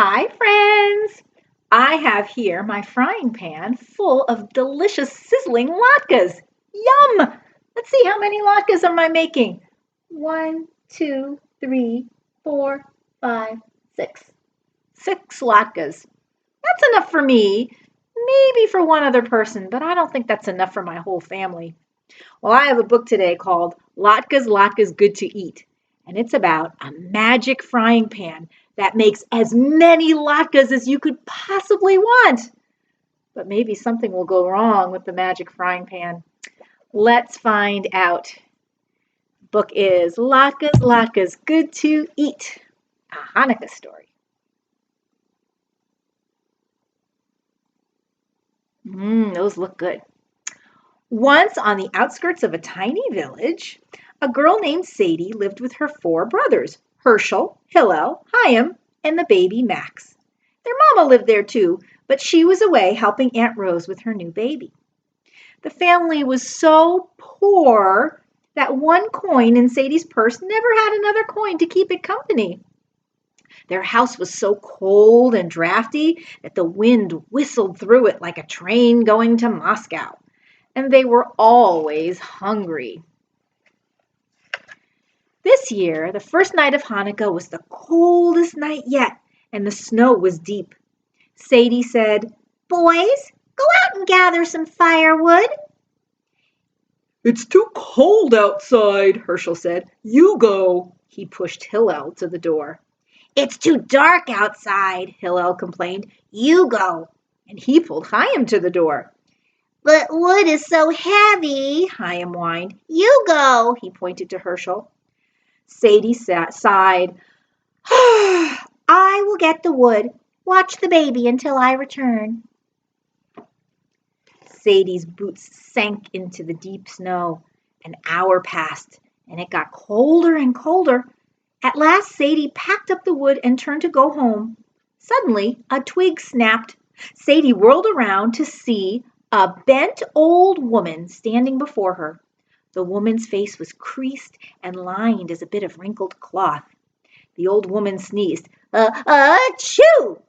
Hi, friends! I have here my frying pan full of delicious sizzling latkes. Yum! Let's see, how many latkes am I making? One, two, three, four, five, six. Six latkes. That's enough for me. Maybe for one other person, but I don't think that's enough for my whole family. Well, I have a book today called Latkes Good to Eat, and it's about a magic frying pan that makes as many latkes as you could possibly want. But maybe something will go wrong with the magic frying pan. Let's find out. Book is Latkes Good to Eat, a Hanukkah story. Those look good. Once on the outskirts of a tiny village, a girl named Sadie lived with her four brothers, Herschel, Hillel, Chaim, and the baby Max. Their mama lived there too, but she was away helping Aunt Rose with her new baby. The family was so poor that one coin in Sadie's purse never had another coin to keep it company. Their house was so cold and drafty that the wind whistled through it like a train going to Moscow. And they were always hungry. This year, the first night of Hanukkah was the coldest night yet, and the snow was deep. Sadie said, "Boys, go out and gather some firewood." "It's too cold outside," Herschel said. "You go." He pushed Hillel to the door. "It's too dark outside," Hillel complained. "You go." And he pulled Chaim to the door. "But wood is so heavy," Chaim whined. "You go," he pointed to Herschel. Sadie sighed. "I will get the wood. Watch the baby until I return." Sadie's boots sank into the deep snow. An hour passed, and it got colder and colder. At last Sadie packed up the wood and turned to go home. Suddenly, a twig snapped. Sadie whirled around to see a bent old woman standing before her. The woman's face was creased and lined as a bit of wrinkled cloth. The old woman sneezed. Achoo!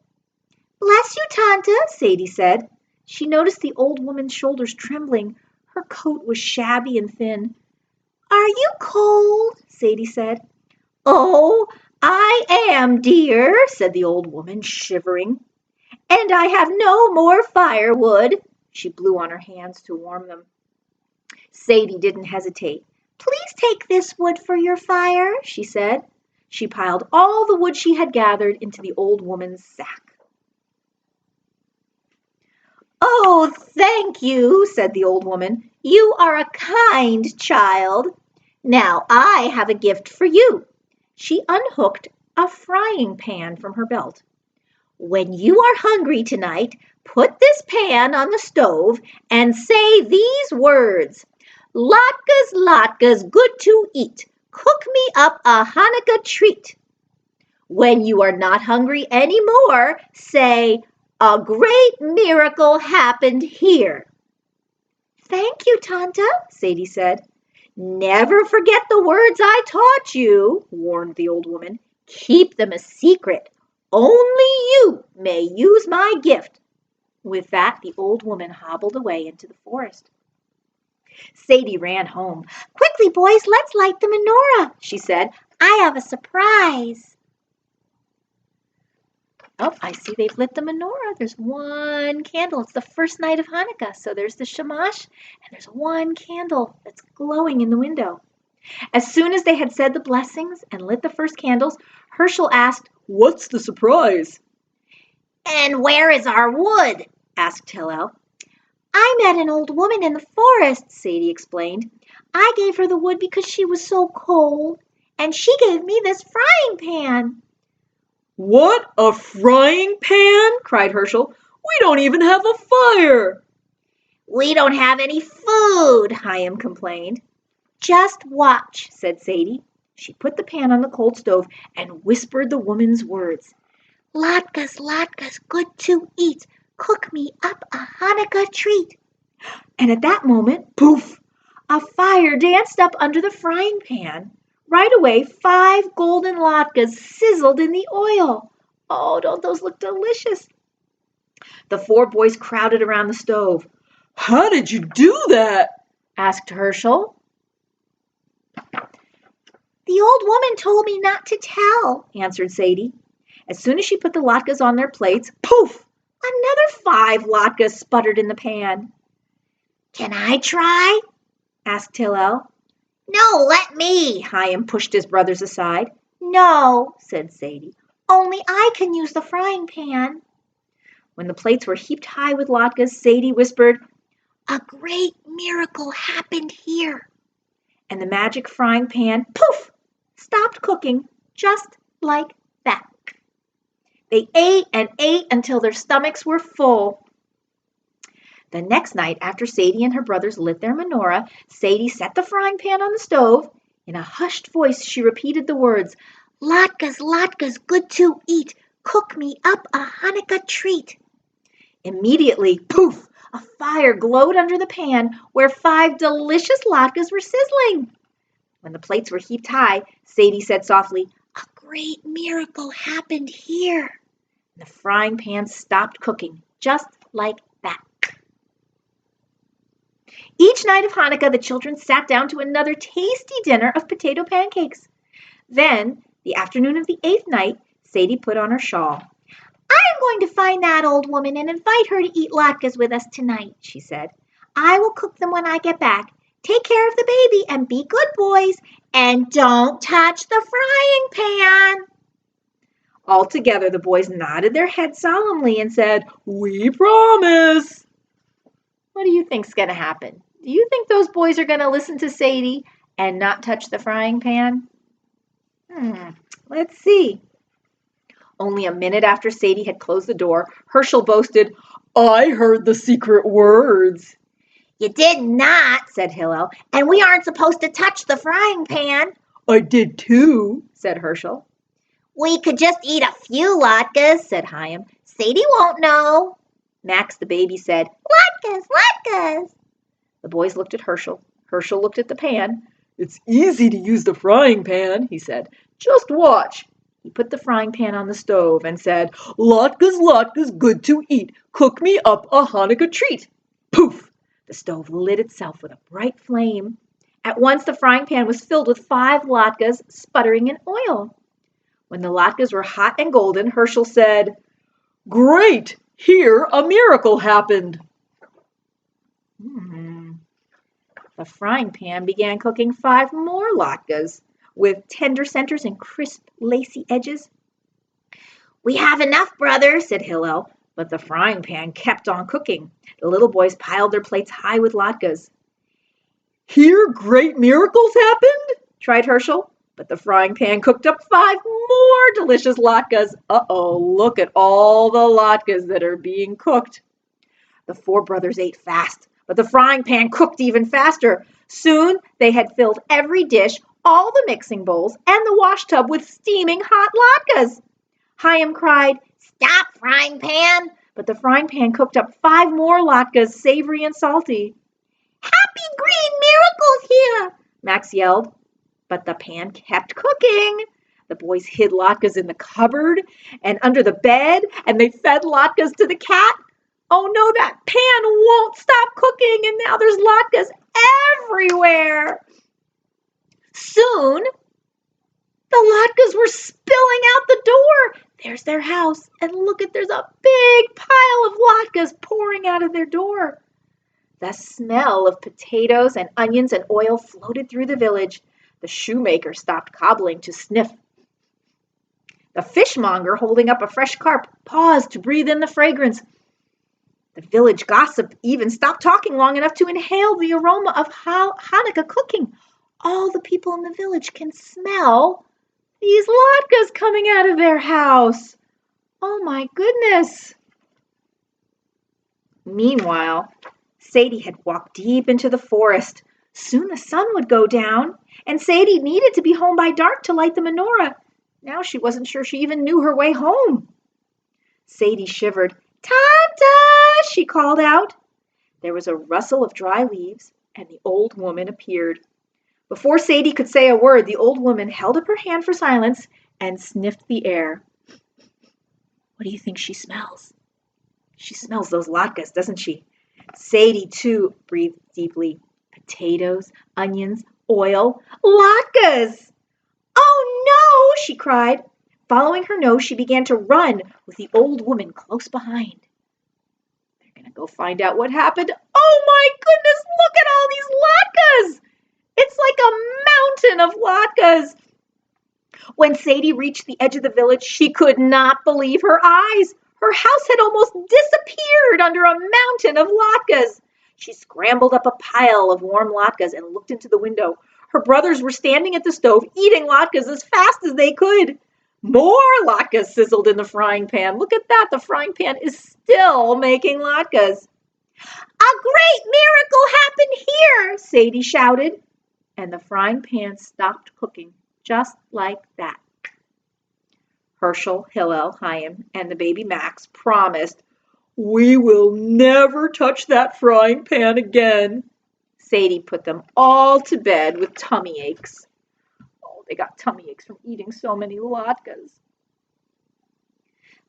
"Bless you, Tanta," Sadie said. She noticed the old woman's shoulders trembling. Her coat was shabby and thin. "Are you cold?" Sadie said. "Oh, I am, dear," said the old woman, shivering. "And I have no more firewood." She blew on her hands to warm them. Sadie didn't hesitate. "Please take this wood for your fire," she said. She piled all the wood she had gathered into the old woman's sack. "Oh, thank you," said the old woman. "You are a kind child. Now I have a gift for you." She unhooked a frying pan from her belt. "When you are hungry tonight, put this pan on the stove and say these words: 'Latkes, latkes, good to eat. Cook me up a Hanukkah treat.' When you are not hungry anymore, say, 'A great miracle happened here.'" "Thank you, Tanta," Sadie said. "Never forget the words I taught you," warned the old woman. "Keep them a secret. Only you may use my gift." With that, the old woman hobbled away into the forest. Sadie ran home. "Quickly, boys, let's light the menorah," she said. "I have a surprise." Oh, I see they've lit the menorah. There's one candle. It's the first night of Hanukkah. So there's the shamash, and there's one candle that's glowing in the window. As soon as they had said the blessings and lit the first candles, Herschel asked, "What's the surprise?" "And where is our wood?" asked Hillel. "I met an old woman in the forest," Sadie explained. "I gave her the wood because she was so cold, and she gave me this frying pan." "What, a frying pan?" cried Herschel. "We don't even have a fire." "We don't have any food," Chaim complained. "Just watch," said Sadie. She put the pan on the cold stove and whispered the woman's words. "Latkes, latkes, good to eat. Cook me up a Hanukkah treat." And at that moment, poof, a fire danced up under the frying pan. Right away, 5 golden latkes sizzled in the oil. Oh, don't those look delicious? The four boys crowded around the stove. How did you do that? Asked Herschel. The old woman told me not to tell, answered Sadie. As soon as she put the latkes on their plates, poof! Another 5 latkes sputtered in the pan. Can I try? Asked Hillel. No, let me. Chaim pushed his brothers aside. No, said Sadie. Only I can use the frying pan. When the plates were heaped high with latkes, Sadie whispered, A great miracle happened here. And the magic frying pan, poof, stopped cooking just like that. They ate and ate until their stomachs were full. The next night, after Sadie and her brothers lit their menorah, Sadie set the frying pan on the stove. In a hushed voice, she repeated the words, Latkes, latkes, good to eat. Cook me up a Hanukkah treat. Immediately, poof, a fire glowed under the pan where 5 delicious latkes were sizzling. When the plates were heaped high, Sadie said softly, A great miracle happened here. And the frying pan stopped cooking just like that. Each night of Hanukkah, the children sat down to another tasty dinner of potato pancakes. Then, the afternoon of the 8th night, Sadie put on her shawl. I'm going to find that old woman and invite her to eat latkes with us tonight, she said. I will cook them when I get back. Take care of the baby and be good boys, and don't touch the frying pan. All together, the boys nodded their heads solemnly and said, We promise. What do you think's going to happen? Do you think those boys are going to listen to Sadie and not touch the frying pan? Let's see. Only a minute after Sadie had closed the door, Herschel boasted, I heard the secret words. You did not, said Hillel, and we aren't supposed to touch the frying pan. I did too, said Herschel. We could just eat a few latkes, said Chaim. Sadie won't know. Max, the baby, said, Latkes, latkes. The boys looked at Herschel. Herschel looked at the pan. It's easy to use the frying pan, he said. Just watch. He put the frying pan on the stove and said, Latkes, latkes, good to eat. Cook me up a Hanukkah treat. Poof! The stove lit itself with a bright flame. At once the frying pan was filled with 5 latkes sputtering in oil. When the latkes were hot and golden, Herschel said, Great! Here a miracle happened. The frying pan began cooking 5 more latkes with tender centers and crisp, lacy edges. We have enough, brother, said Hillel, but the frying pan kept on cooking. The little boys piled their plates high with latkes. Here great miracles happened, tried Herschel, but the frying pan cooked up 5 more delicious latkes. Uh-oh, look at all the latkes that are being cooked. The 4 brothers ate fast, but the frying pan cooked even faster. Soon they had filled every dish, all the mixing bowls, and the wash tub with steaming hot latkes. Chaim cried, Stop, frying pan! But the frying pan cooked up 5 more latkes, savory and salty. Happy green miracles here, Max yelled. But the pan kept cooking. The boys hid latkes in the cupboard and under the bed, and they fed latkes to the cat. Oh no, that pan won't stop cooking, and now there's latkes everywhere. Soon, the latkes were spilling out the door. There's their house, and look there's a big pile of latkes pouring out of their door. The smell of potatoes and onions and oil floated through the village. The shoemaker stopped cobbling to sniff. The fishmonger, holding up a fresh carp, paused to breathe in the fragrance. The village gossip even stopped talking long enough to inhale the aroma of Hanukkah cooking. All the people in the village can smell these latkes coming out of their house. Oh my goodness. Meanwhile, Sadie had walked deep into the forest. Soon the sun would go down, and Sadie needed to be home by dark to light the menorah. Now she wasn't sure she even knew her way home. Sadie shivered. Tata, she called out. There was a rustle of dry leaves, and the old woman appeared. Before Sadie could say a word, the old woman held up her hand for silence and sniffed the air. What do you think she smells? She smells those latkes, doesn't she? Sadie, too, breathed deeply. Potatoes, onions, oil, latkes! Oh, no, she cried. Following her nose, she began to run with the old woman close behind. They're going to go find out what happened. Oh, my goodness, look at all these latkes! It's like a mountain of latkes. When Sadie reached the edge of the village, she could not believe her eyes. Her house had almost disappeared under a mountain of latkes. She scrambled up a pile of warm latkes and looked into the window. Her brothers were standing at the stove eating latkes as fast as they could. More latkes sizzled in the frying pan. Look at that, the frying pan is still making latkes. A great miracle happened here, Sadie shouted. And the frying pan stopped cooking just like that. Herschel, Hillel, Chaim, and the baby Max promised, "We will never touch that frying pan again." Sadie put them all to bed with tummy aches. Oh, they got tummy aches from eating so many latkes.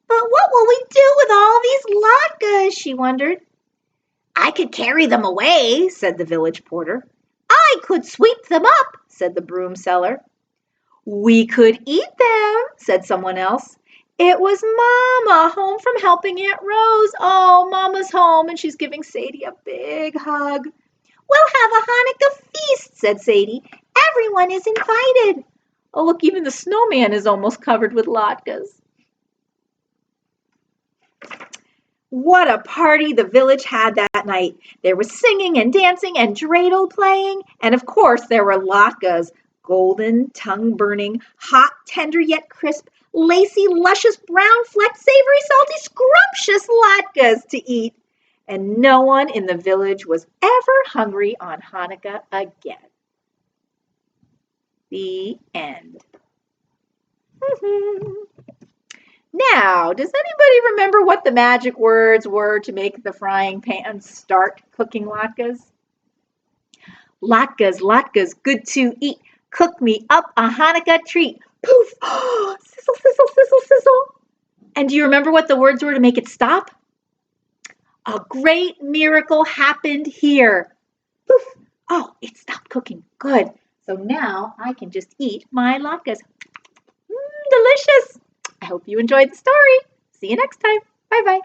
But what will we do with all these latkes? She wondered. I could carry them away, said the village porter. I could sweep them up, said the broom seller. We could eat them, said someone else. It was Mama home from helping Aunt Rose. Oh, Mama's home, and she's giving Sadie a big hug. We'll have a Hanukkah feast, said Sadie. Everyone is invited. Oh, look, even the snowman is almost covered with latkes. What a party the village had that night. There was singing and dancing and dreidel playing, and of course there were latkes. Golden, tongue-burning, hot, tender yet crisp, lacy, luscious, brown-flecked, savory, salty, scrumptious latkes to eat. And no one in the village was ever hungry on Hanukkah again. The end. Now, does anybody remember what the magic words were to make the frying pan start cooking latkes? Latkes, latkes, good to eat. Cook me up a Hanukkah treat. Poof! Sizzle, sizzle, sizzle, sizzle. And do you remember what the words were to make it stop? A great miracle happened here. Poof! Oh, it stopped cooking. Good. So now I can just eat my latkes. Delicious. I hope you enjoyed the story. See you next time. Bye-bye.